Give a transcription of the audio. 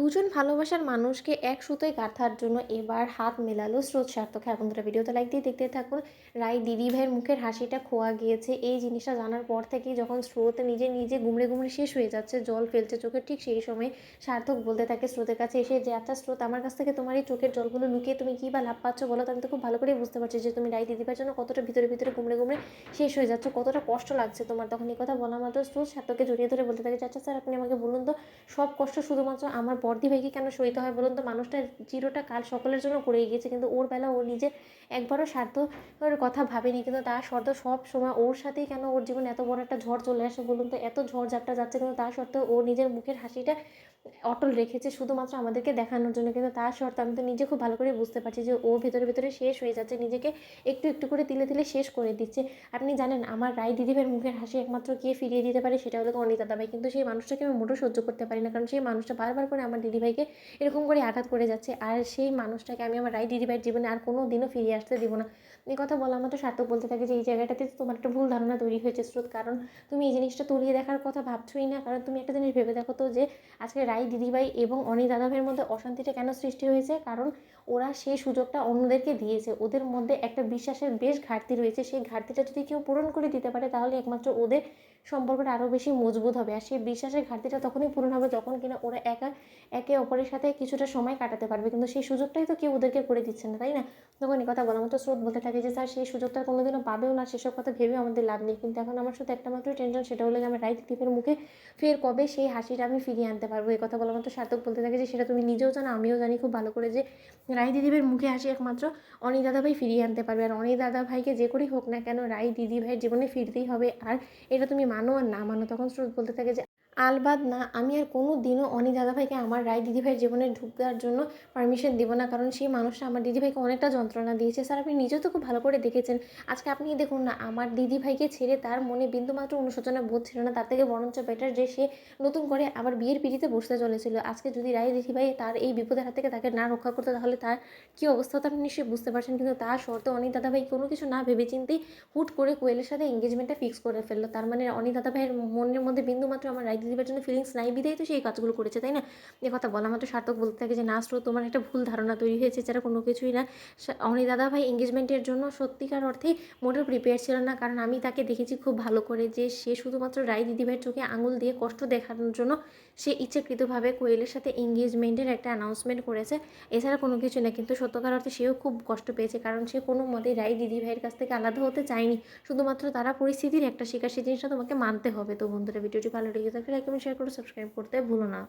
দুজন ভালোবাসার মানুষকে এক সুতোয় গাঁথার জন্য এবার হাত মেলালো স্রোত সার্থক। হ্যাঁ বন্ধুরা, ভিডিওতে লাইক দিয়ে দেখতে থাকুন। রাই দিদিভাইয়ের মুখের হাসিটা খোয়া গিয়েছে এই জিনিসটা জানার পর থেকেই যখন স্রোত নিজে নিজে গুমড়ে গুমড়ে শেষ হয়ে যাচ্ছে, জল ফেলছে চোখে, ঠিক সেই সময় সার্থক বলতে থাকে স্রোতের কাছে এসে যে, আচ্ছা স্রোত, আমার কাছ থেকে তোমার এই চোখের জলগুলো লুকিয়ে তুমি কী বা লাভ পাচ্ছ বলো তো? আমি তো খুব ভালো করে বুঝতে পারছি যে তুমি রাই দিদিভাইয়ের জন্য কতটা ভিতরে ভিতরে গুমড়ে গুমড়ে শেষ হয়ে যাচ্ছে, কতটা কষ্ট লাগছে তোমার। তখন এই কথা বলা মাত্র স্রোত সার্থককে জড়িয়ে ধরে বলতে থাকে, আচ্ছা স্যার, আপনি আমাকে বলুন তো, সব কষ্ট শুধুমাত্র আমার বড়দি ভাইকে কেন সইতে হয় বলুন তো? মানুষটা চিরটা কাল সকলের জন্য করে গিয়েছে, কিন্তু ওর বেলা ও নিজে একবারও স্বার্থের কথা ভাবেনি, কিন্তু তার শর্ত সব সময় ওর সাথেই কেন ওর জীবনে এত বড় একটা ঝড় চলে আসে বলুন তো? এত ঝড় ঝাপটা যাচ্ছে, কিন্তু তার সত্ত্বেও ও নিজের মুখের হাসিটা অটল রেখেছে শুধুমাত্র আমাদেরকে দেখানোর জন্য। কিন্তু তার শর্তে আমি তো নিজে খুব ভালো করে বুঝতে পারছি যে ও ভেতরে ভেতরে শেষ হয়ে যাচ্ছে, নিজেকে একটু একটু করে তিলে তিলে শেষ করে দিচ্ছে। আপনি জানেন আমার রায় দিদিভাইয়ের মুখের হাসি একমাত্র কে ফিরিয়ে দিতে পারে? সেটা হলো অনিতা দাদাভাই। কিন্তু সেই মানুষটাকে আমি মোটেও সহ্য করতে পারি না, কারণ সেই মানুষটা বারবার করে আমার দিদিভাইকে এরকম করে আঘাত করে যাচ্ছে। আর সেই মানুষটাকে আমি আমার রায় দিদিভাইয়ের জীবনে আর কোনো দিনও ফিরিয়ে আসতে দিব না। এই কথা বলা মাত্র সার্থক বলতে থাকে যে, এই জায়গাটাতে তোমার একটা ভুল ধারণা তৈরি হয়েছে স্রোত, কারণ তুমি এই জিনিসটা তুলিয়ে দেখার কথা ভাবছোই না। কারণ তুমি একটা জিনিস ভেবে দেখো তো, যে আজকে রাই দিদিভাই এবং অনি দাদাভাইয়ের মধ্যে অশান্তিটা কেন সৃষ্টি হয়েছে? কারণ ওরা সেই সুযোগটা অন্যদেরকে দিয়েছে। ওদের মধ্যে একটা বিশ্বাসের বেশ ঘাটতি রয়েছে, সেই ঘাটতিটা যদি কেউ পূরণ করে দিতে পারে তাহলে একমাত্র ওদের সম্পর্কটা আরও বেশি মজবুত হবে। আর সেই বিশ্বাসের ঘাটতিটা তখনই পূরণ হবে যখন কিনা ওরা একে অপরের সাথে কিছুটা সময় কাটাতে পারবে, কিন্তু সেই সুযোগটাই তো কেউ ওদেরকে করে দিচ্ছে না, তাই না? তখন এই কথা বলা মতো স্রোত বলতে থাকে যে, স্যার সেই সুযোগটা কোনোদিনও পাবেও না, সেসব কথা ভেবেও আমাদের লাভ নেই। কিন্তু এখন আমার শুধু একটা মাত্র টেনশন, সেটা হলো যে আমার রাইট টিপের মুখে ফের কবে সেই হাসিটা আমি ফিরিয়ে আনতে পারবো। এই কথা বলা মতো সার্থক বলতে থাকে যে, সেটা তুমি নিজেও জানো, আমিও জানি খুব ভালো করে, যে রাই দিদিভাইয়ের মুখে হাসি একমাত্র অনি দাদাভাই ফিরিয়ে আনতে পারবে। আর অনি দাদাভাইকে যে করেই হোক না কেন রাই দিদিভাইয়ের জীবনে ফিরতেই হবে। আর এটা তুমি মানো আর না মানো। তখন স্রোত বলতে থাকে যে, আলবাদ না, আমি আর কোনো দিনও অনি দাদাভাইকে আমার রায় দিদিভাইয়ের জীবনে ঢুকার জন্য পারমিশন দিব না, কারণ সেই মানুষটা আমার দিদিভাইকে অনেকটা যন্ত্রণা দিয়েছে। স্যার আপনি নিজেও তো খুব ভালো করে দেখেছেন, আজকে আপনি দেখুন না, আমার দিদিভাইকে ছেড়ে তার মনে বিন্দুমাত্র অনুশোচনা বোধ ছিল না। তার থেকে বরঞ্চ বেটার যে সে নতুন করে আবার বিয়ের পিড়িতে বসতে চলেছিল। আজকে যদি রায় দিদিভাই তার এই বিপদের হাত থেকে তাকে না রক্ষা করতো, তাহলে তার কী অবস্থা হতো আপনি নিশ্চয়ই বুঝতে পারছেন। কিন্তু তার শর্তে অনি দাদাভাই কোনো কিছু না ভেবেচিন্তেই হুট করে কোয়েলের সাথে এঙ্গেজমেন্টটা ফিক্স করে ফেললো। তার মানে অনি দাদাভাইয়ের মনের মধ্যে বিন্দুমাত্র আমার রায় দিদিভাইয়ের জন্য ফিলিংস নাই, বিধায় তো সেই কাজগুলো করেছে, তাই না? এ কথা বলা মাত্র সার্থক বলতে থাকে যে, না স্রোত, তোমার একটা ভুল ধারণা তৈরি হয়েছে, যারা কোনো কিছুই না। অনি দাদাভাই এঙ্গেজমেন্টের জন্য সত্যিকার অর্থেই মোটেও প্রিপেয়ার ছিল না, কারণ আমি তাকে দেখেছি খুব ভালো করে, যে সে শুধুমাত্র রায় দিদিভাইয়ের চোখে আঙুল দিয়ে কষ্ট দেখানোর জন্য সে ইচ্ছাকৃতভাবে কোয়েলের সাথে এঙ্গেজমেন্টের একটা অ্যানাউন্সমেন্ট করেছে। এছাড়া কোনো কিছু না। কিন্তু সত্যকার অর্থে সেও খুব কষ্ট পেয়েছে, কারণ সে কোনো মতেই রায় দিদিভাইয়ের কাছ থেকে আলাদা হতে চায়নি। শুধুমাত্র তারা পরিস্থিতির একটা শিকার, সেই জিনিসটা তোমাকে মানতে হবে। তো বন্ধুরা, ভিডিওটি ভালো লেগে থাকলে লাইক কমেন্ট শেয়ার করে সাবস্ক্রাইব করতে ভুলো না।